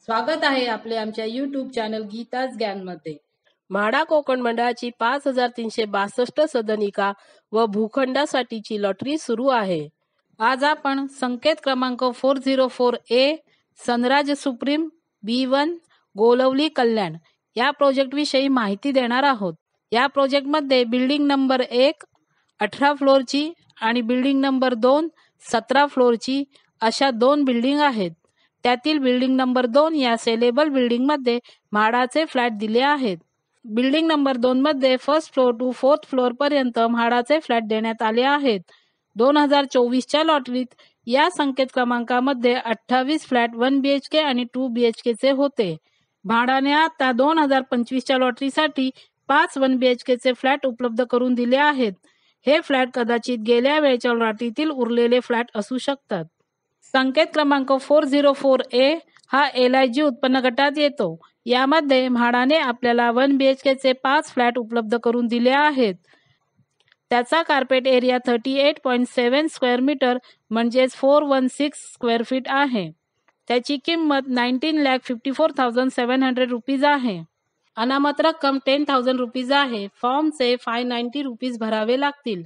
स्वागत आहे आपले आमच्या YouTube चॅनल गीताच ज्ञानमध्ये। म्हाडा कोकण मंडळाची 5362 सदनिका व भूखंडासाठीची लॉटरी सुरू आहे। आज आपण संकेत क्रमांक 404A सनराज सुप्रीम B1 गोलवली कल्याण या प्रोजेक्ट विषयी माहिती देणार आहोत। या प्रोजेक्ट मध्ये बिल्डिंग नंबर 1 18 फ्लोअरची आणि बिल्डिंग नंबर 2 17 फ्लोअरची अशा दोन बिल्डिंग आहेत। त्यातील बिल्डिंग नंबर 2 या सेलेबल बिल्डिंग मध्ये म्हाडाचे फ्लॅट दिले आहेत। बिल्डिंग नंबर 2 मध्ये first floor to fourth floor पर्यंत म्हाडाचे फ्लॅट देण्यात आले आहेत। 2024च्या लॉटरीत या संकेत क्रमांकामध्ये 28 फ्लॅट 1 BHK आणि 2 BHK चे होते। म्हाडाने आता 2025च्या लॉटरीसाठी 5 1 BHK चे फ्लॅट उपलब्ध करून दिले आहेत। हे फ्लॅट कदाचित गेल्या वेळच्या लॉटरीतील उरलेले फ्लॅट असू शकतात। संकेत क्रमांक 404A हा LIG उत्पन्न गटात येतो। यामध्ये म्हाडाने आपल्याला 1 BHK चे 5 फ्लॅट उपलब्ध करून दिले आहेत। त्याचा कार्पेट एरिया 38.7 स्क्वेअर मीटर म्हणजेच 416 स्क्वेअर फीट आहे। त्याची किंमत 19,54,700 रुपीज आहे। अनामत रक्कम 10,000 रुपीज आहे। फॉर्मचे 590 रुपीज भरावे लागतील।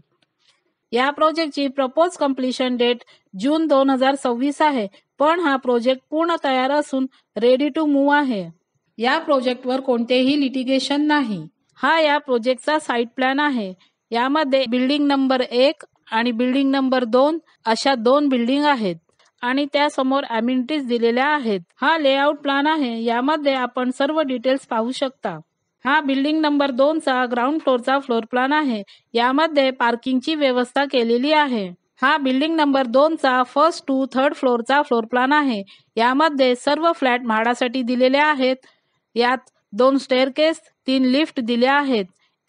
या प्रोजेक्टची प्रपोज कंप्लीशन डेट जून 2026 आहे, पण हा प्रोजेक्ट पूर्ण तयार असून रेडी टू मूव्ह आहे। या प्रोजेक्टवर कोणतेही लिटिगेशन नाही। हा या प्रोजेक्टचा साइट प्लॅन आहे। यामध्ये बिल्डिंग नंबर 1 आणि बिल्डिंग नंबर 2 अशा दोन बिल्डिंग आहेत आणि त्यासमोर अम्युनिटीज दिलेल्या आहेत। हा लेआउट प्लॅन आहे। यामध्ये आपण सर्व डिटेल्स पाहू शकता। हा बिल्डिंग नंबर 2 चा ग्राउंड फ्लोअरचा फ्लोअर प्लॅन आहे। यामध्ये पार्किंगची व्यवस्था केलेली आहे। हा बिल्डिंग नंबर 2 चा फर्स्ट टू थर्ड फ्लोअरचा फ्लोअर प्लॅन आहे। यामध्ये सर्व फ्लॅट म्हाडासाठी दिलेले आहेत। यात 2 स्टेअरकेस 3 लिफ्ट दिल्या आहेत।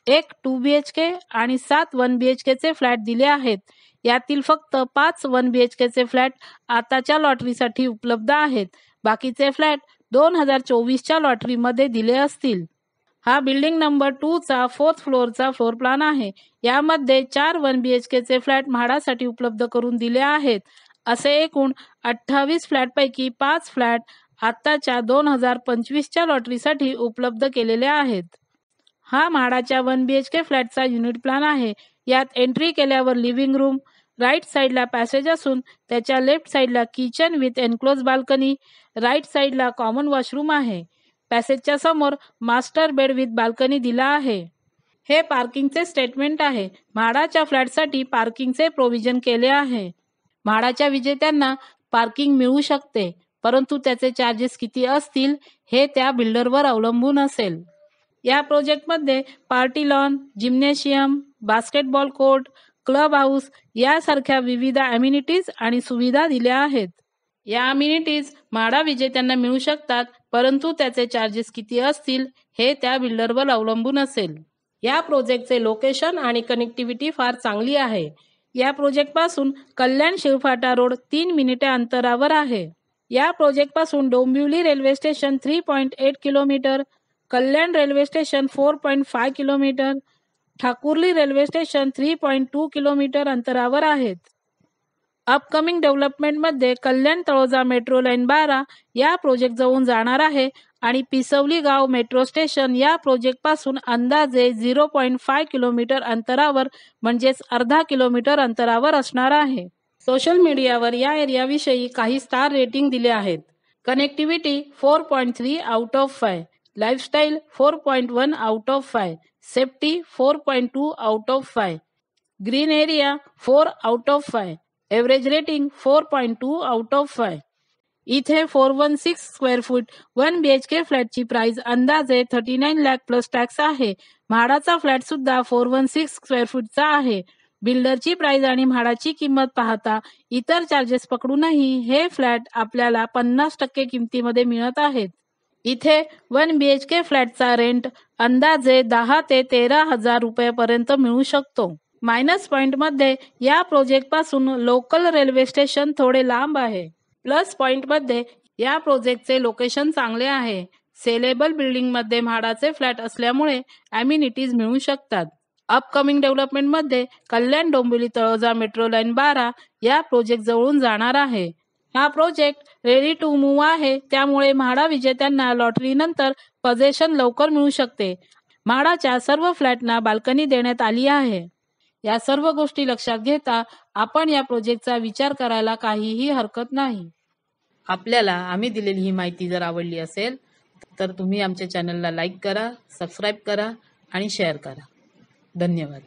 एक 2 BHK आणि 7 1 BHK चे फ्लॅट दिले आहेत। यातील फक्त 5 1 BHK चे फ्लॅट आताच्या लॉटरीसाठी उपलब्ध आहेत। बाकीचे फ्लॅट 2024च्या लॉटरीमध्ये दिले असतील। हा बिल्डिंग नंबर 2 चा फोर्थ फ्लोअरचा फ्लोअर प्लॅन आहे। यामध्ये 4 1 BHK चे फ्लॅट म्हाडासाठी उपलब्ध करून दिले आहेत। असे एकूण 28 फ्लॅट पैकी 5 फ्लॅट आताच्या 2025च्या लॉटरीसाठी उपलब्ध केलेले आहेत। हा म्हाडाच्या 1 BHK फ्लॅटचा युनिट प्लॅन आहे। यात एंट्री केल्यावर लिव्हिंग रूम, राईट साईडला पॅसेज असून त्याच्या लेफ्ट साईडला किचन विथ एन्क्लोज बाल्कनी, राईट साईडला कॉमन वॉशरूम आहे। पॅसेजच्या समोर मास्टर बेड विथ बाल्कनी दिला आहे। हे पार्किंगचे स्टेटमेंट आहे। म्हाडाच्या फ्लॅटसाठी पार्किंगचे प्रोव्हिजन केले आहे। म्हाडाच्या विजेत्यांना पार्किंग मिळू शकते, परंतु त्याचे चार्जेस किती असतील हे त्या बिल्डरवर अवलंबून असेल। या प्रोजेक्टमध्ये party lawn, gymnasium, basketball court, club house यासारख्या विविध अम्युनिटीज आणि सुविधा दिल्या आहेत। या अम्युनिटीज म्हाडा विजेत्यांना मिळू शकतात, परंतु त्याचे चार्जेस किती असतील हे त्या बिल्डरवर अवलंबून असेल। या प्रोजेक्टचे लोकेशन आणि कनेक्टिव्हिटी फार चांगली आहे। या प्रोजेक्टपासून कल्याण शिळफाटा रोड 3 मिनिटे अंतरावर आहे। या प्रोजेक्टपासून Dombivli railway station 3.8 kilometre, Kalyan railway station 4.5 kilometre, Thakurli railway station 3.2 kilometre अंतरावर आहेत। अपकमिंग डेव्हलपमेंटमध्ये कल्याण तळोजा मेट्रो लाईन 12 या प्रोजेक्ट जवळून जाणार आहे आणि पिसवली गाव मेट्रो स्टेशन या प्रोजेक्टपासून अंदाजे 0.5 किलोमीटर अंतरावर म्हणजेच अर्धा किलोमीटर अंतरावर असणार आहे। सोशल मीडियावर या एरियाविषयी काही स्टार रेटिंग दिले आहेत। Connectivity 4.3 out of 5, lifestyle 4.1 out of 5, safety 4.2 out of 5, green area 4 out of 5, average rating 4.2 out of 5। इथे 416 स्क्वेअर फूट 1 BHK फ्लॅटची प्राइस अंदाजे 39 लाख प्लस टॅक्स आहे। म्हाडाचा फ्लॅट सुद्धा 416 स्क्वेअर फूटचा आहे। बिल्डरची प्राइस आणि म्हाडाची किंमत पाहता इतर चार्जेस पकडूनही हे फ्लॅट आपल्याला 50% किमतीमध्ये मिळत आहेत। इथे 1 BHK फ्लॅटचा रेंट अंदाजे 10 ते 13 हजार रुपयापर्यंत मिळू शकतो। मायनस पॉइंट मध्ये या प्रोजेक्ट पासून लोकल रेल्वे स्टेशन थोडे लांब आहे। प्लस पॉइंट मध्ये या प्रोजेक्टचे लोकेशन चांगले आहे। सेलेबल बिल्डिंग मध्ये म्हाडाचे फ्लॅट असल्यामुळे अम्युनिटीज मिळू शकतात। अपकमिंग डेव्हलपमेंट मध्ये कल्याण डोंबिवली तळोजा मेट्रो लाईन 12 या प्रोजेक्ट जवळून जाणार आहे। हा प्रोजेक्ट रेडी टू मूव्ह आहे, त्यामुळे म्हाडा विजेत्यांना लॉटरीनंतर पोझेशन लवकर मिळू शकते. म्हाडाच्या सर्व फ्लॅटना बाल्कनी देण्यात आली आहे. या सर्व गोष्टी लक्षात घेता आपण या प्रोजेक्टचा विचार करायला काहीही हरकत नाही. आपल्याला आम्ही दिलेली ही माहिती जर आवडली असेल तर तुम्ही आमच्या चॅनलला लाईक करा, सबस्क्राईब करा आणि शेअर करा. धन्यवाद.